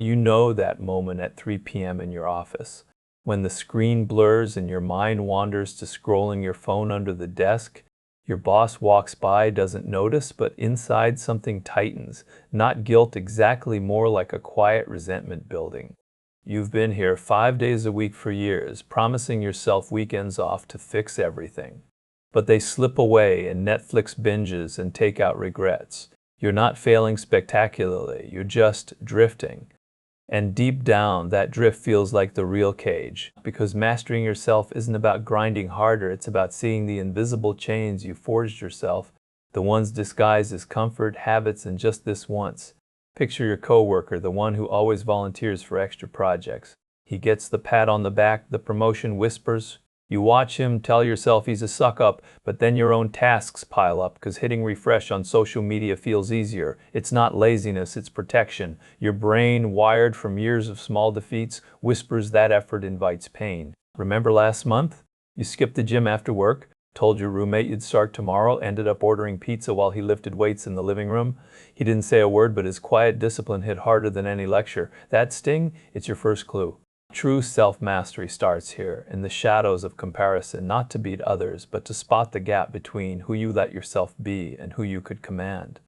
You know that moment at 3 p.m. in your office, when the screen blurs and your mind wanders to scrolling your phone under the desk. Your boss walks by, doesn't notice, but inside something tightens, not guilt exactly, more like a quiet resentment building. You've been here 5 days a week for years, promising yourself weekends off to fix everything. But they slip away in Netflix binges and takeout regrets. You're not failing spectacularly, you're just drifting. And deep down, that drift feels like the real cage, because mastering yourself isn't about grinding harder, it's about seeing the invisible chains you forged yourself, the ones disguised as comfort, habits, and just this once. Picture your coworker, the one who always volunteers for extra projects. He gets the pat on the back, the promotion whispers. You watch him, tell yourself he's a suck-up, but then your own tasks pile up because hitting refresh on social media feels easier. It's not laziness, it's protection. Your brain, wired from years of small defeats, whispers that effort invites pain. Remember last month? You skipped the gym after work, told your roommate you'd start tomorrow, ended up ordering pizza while he lifted weights in the living room. He didn't say a word, but his quiet discipline hit harder than any lecture. That sting? It's your first clue. True self-mastery starts here, in the shadows of comparison, not to beat others, but to spot the gap between who you let yourself be and who you could command.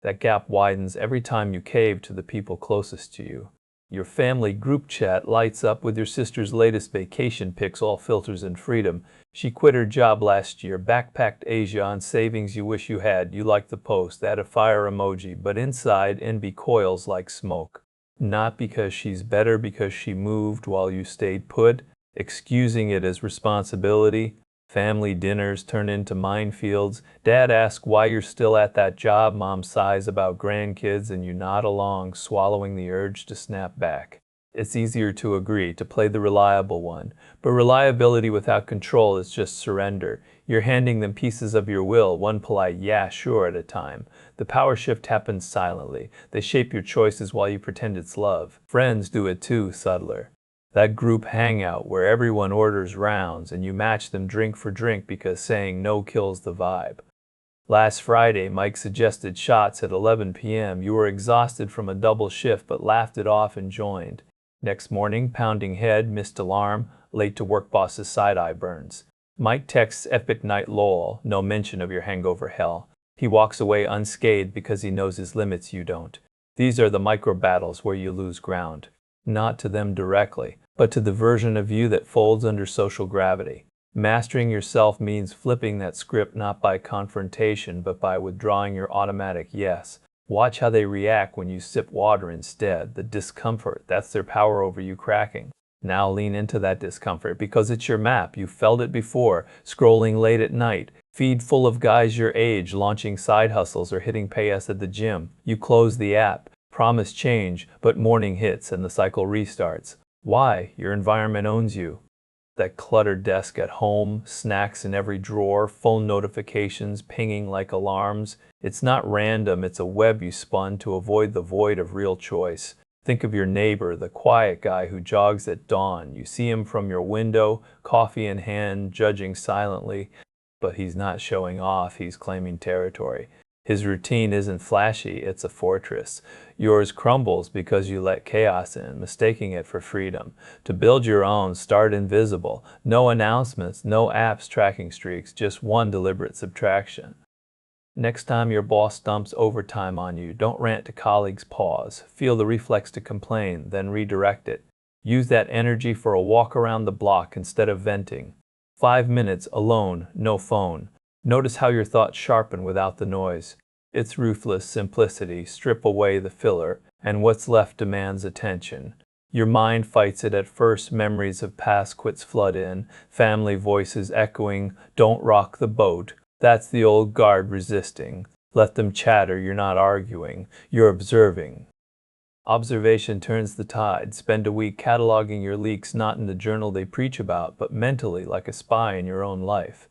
That gap widens every time you cave to the people closest to you. Your family group chat lights up with your sister's latest vacation pics, all filters and freedom. She quit her job last year, backpacked Asia on savings you wish you had. You like the post, add a fire emoji, but inside envy coils like smoke. Not because she's better, because she moved while you stayed put, excusing it as responsibility. Family dinners turn into minefields. Dad asks why you're still at that job. Mom sighs about grandkids, and you nod along, swallowing the urge to snap back. It's easier to agree, to play the reliable one. But reliability without control is just surrender. You're handing them pieces of your will, one polite "yeah, sure" at a time. The power shift happens silently. They shape your choices while you pretend it's love. Friends do it too, subtler. That group hangout where everyone orders rounds and you match them drink for drink because saying no kills the vibe. Last Friday, Mike suggested shots at 11 p.m. You were exhausted from a double shift but laughed it off and joined. Next morning, pounding head, missed alarm, late to work boss's side-eye burns. Mike texts epic night lol, no mention of your hangover hell. He walks away unscathed because he knows his limits, you don't. These are the micro battles where you lose ground. Not to them directly, but to the version of you that folds under social gravity. Mastering yourself means flipping that script not by confrontation, but by withdrawing your automatic yes. Watch how they react when you sip water instead. The discomfort, that's their power over you cracking. Now lean into that discomfort because it's your map. You felt it before, scrolling late at night, feed full of guys your age, launching side hustles or hitting PS at the gym. You close the app, promise change, but morning hits and the cycle restarts. Why? Your environment owns you. That cluttered desk at home, snacks in every drawer, phone notifications pinging like alarms. It's not random, it's a web you spun to avoid the void of real choice. Think of your neighbor, the quiet guy who jogs at dawn. You see him from your window, coffee in hand, judging silently. But he's not showing off, he's claiming territory. His routine isn't flashy, it's a fortress. Yours crumbles because you let chaos in, mistaking it for freedom. To build your own, start invisible. No announcements, no apps tracking streaks, just one deliberate subtraction. Next time your boss dumps overtime on you, don't rant to colleagues, pause. Feel the reflex to complain, then redirect it. Use that energy for a walk around the block instead of venting. 5 minutes alone, no phone. Notice how your thoughts sharpen without the noise. It's ruthless simplicity, strip away the filler, and what's left demands attention. Your mind fights it at first, memories of past quits flood in, family voices echoing, "Don't rock the boat." That's the old guard resisting. Let them chatter, you're not arguing, you're observing. Observation turns the tide. Spend a week cataloging your leaks, not in the journal they preach about, but mentally like a spy in your own life.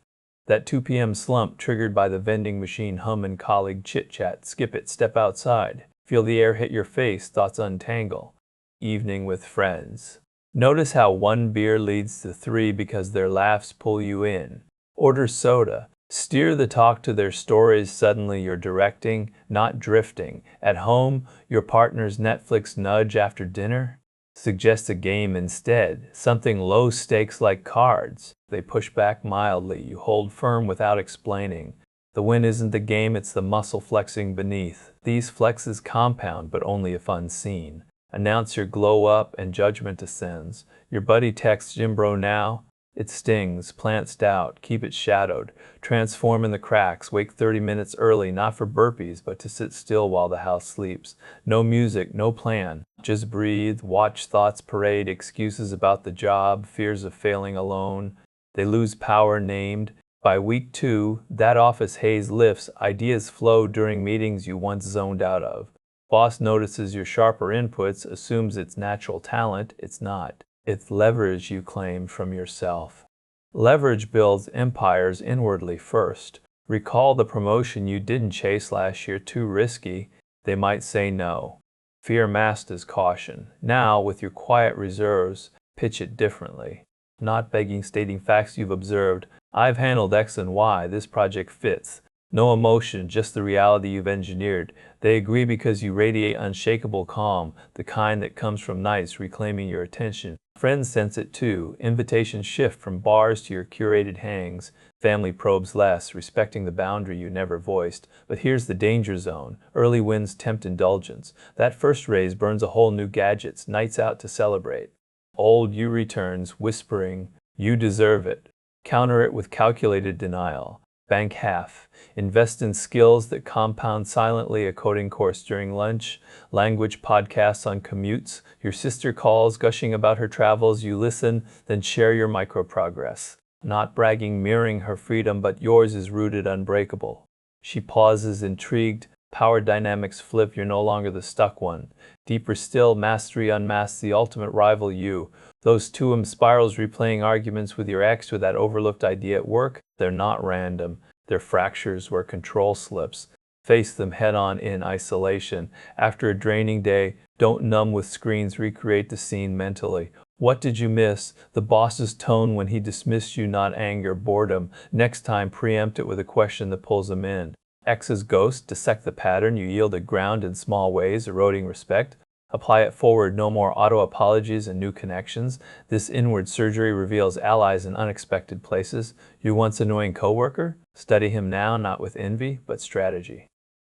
That 2 p.m. slump triggered by the vending machine hum and colleague chit-chat, skip it, step outside. Feel the air hit your face, thoughts untangle. Evening with friends. Notice how one beer leads to 3 because their laughs pull you in. Order soda. Steer the talk to their stories. Suddenly you're directing, not drifting. At home, your partner's Netflix nudge after dinner? Suggest a game instead, something low stakes like cards. They push back mildly. You hold firm without explaining. The win isn't the game, it's the muscle flexing beneath. These flexes compound, but only if unseen. Announce your glow up and judgment ascends. Your buddy texts Jim Bro now. It stings, plants doubt, keep it shadowed. Transform in the cracks, wake 30 minutes early, not for burpees, but to sit still while the house sleeps. No music, no plan. Just breathe, watch thoughts parade, excuses about the job, fears of failing alone. They lose power named. By week 2, that office haze lifts, ideas flow during meetings you once zoned out of. Boss notices your sharper inputs, assumes it's natural talent, it's not. It's leverage you claim from yourself. Leverage builds empires inwardly first. Recall the promotion you didn't chase last year, too risky. They might say no. Fear masked as caution. Now, with your quiet reserves, pitch it differently. Not begging, stating facts you've observed. I've handled X and Y, this project fits. No emotion, just the reality you've engineered. They agree because you radiate unshakable calm, the kind that comes from nights reclaiming your attention. Friends sense it too. Invitations shift from bars to your curated hangs. Family probes less, respecting the boundary you never voiced. But here's the danger zone. Early wins tempt indulgence. That first raise burns a whole new gadgets, nights out to celebrate. Old you returns, whispering, you deserve it. Counter it with calculated denial. Bank half. Invest in skills that compound silently, a coding course during lunch, language podcasts on commutes, your sister calls gushing about her travels, you listen, then share your micro progress. Not bragging, mirroring her freedom, but yours is rooted unbreakable. She pauses, intrigued. Power dynamics flip, you're no longer the stuck one. Deeper still, mastery unmasks the ultimate rival you. Those two spirals, replaying arguments with your ex or that overlooked idea at work, they're not random. They're fractures where control slips. Face them head on in isolation. After a draining day, don't numb with screens, recreate the scene mentally. What did you miss? The boss's tone when he dismissed you, not anger, boredom. Next time, preempt it with a question that pulls them in. X's ghost, dissect the pattern, you yielded ground in small ways, eroding respect. Apply it forward, no more auto-apologies and new connections. This inward surgery reveals allies in unexpected places. Your once annoying coworker? Study him now, not with envy, but strategy.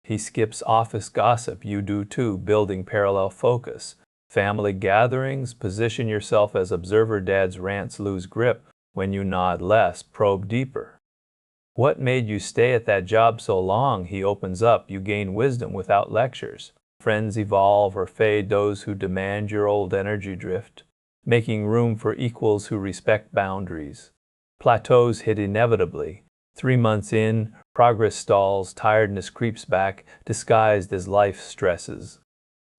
He skips office gossip, you do too, building parallel focus. Family gatherings, position yourself as observer. Dad's rants lose grip. When you nod less, probe deeper. What made you stay at that job so long? He opens up, you gain wisdom without lectures. Friends evolve or fade, those who demand your old energy drift, making room for equals who respect boundaries. Plateaus hit inevitably. 3 months in, progress stalls, tiredness creeps back, disguised as life stresses.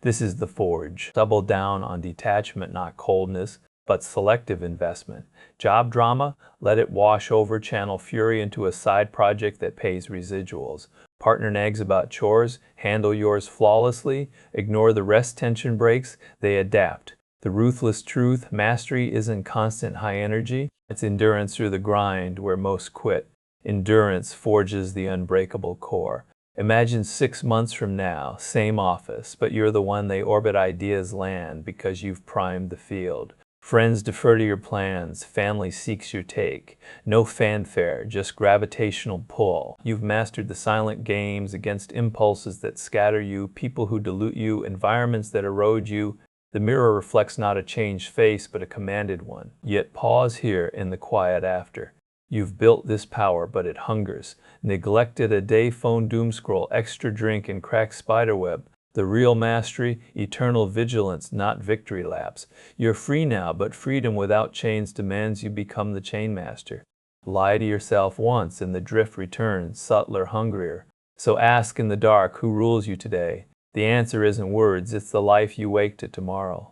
This is the forge. Double down on detachment, not coldness, but selective investment. Job drama, let it wash over, channel fury into a side project that pays residuals. Partner nags about chores, handle yours flawlessly, ignore the rest. Tension breaks, they adapt. The ruthless truth, mastery isn't constant high energy, it's endurance through the grind where most quit. Endurance forges the unbreakable core. Imagine 6 months from now, same office, but you're the one they orbit, ideas land because you've primed the field. Friends defer to your plans, family seeks your take. No fanfare, just gravitational pull. You've mastered the silent games against impulses that scatter you, people who dilute you, environments that erode you. The mirror reflects not a changed face, but a commanded one. Yet pause here in the quiet after. You've built this power, but it hungers. Neglected a day, phone doom scroll, extra drink and cracked spiderweb. The real mastery, eternal vigilance, not victory laps. You're free now, but freedom without chains demands you become the chain master. Lie to yourself once and the drift returns, subtler, hungrier. So ask in the dark, who rules you today? The answer isn't words, it's the life you wake to tomorrow.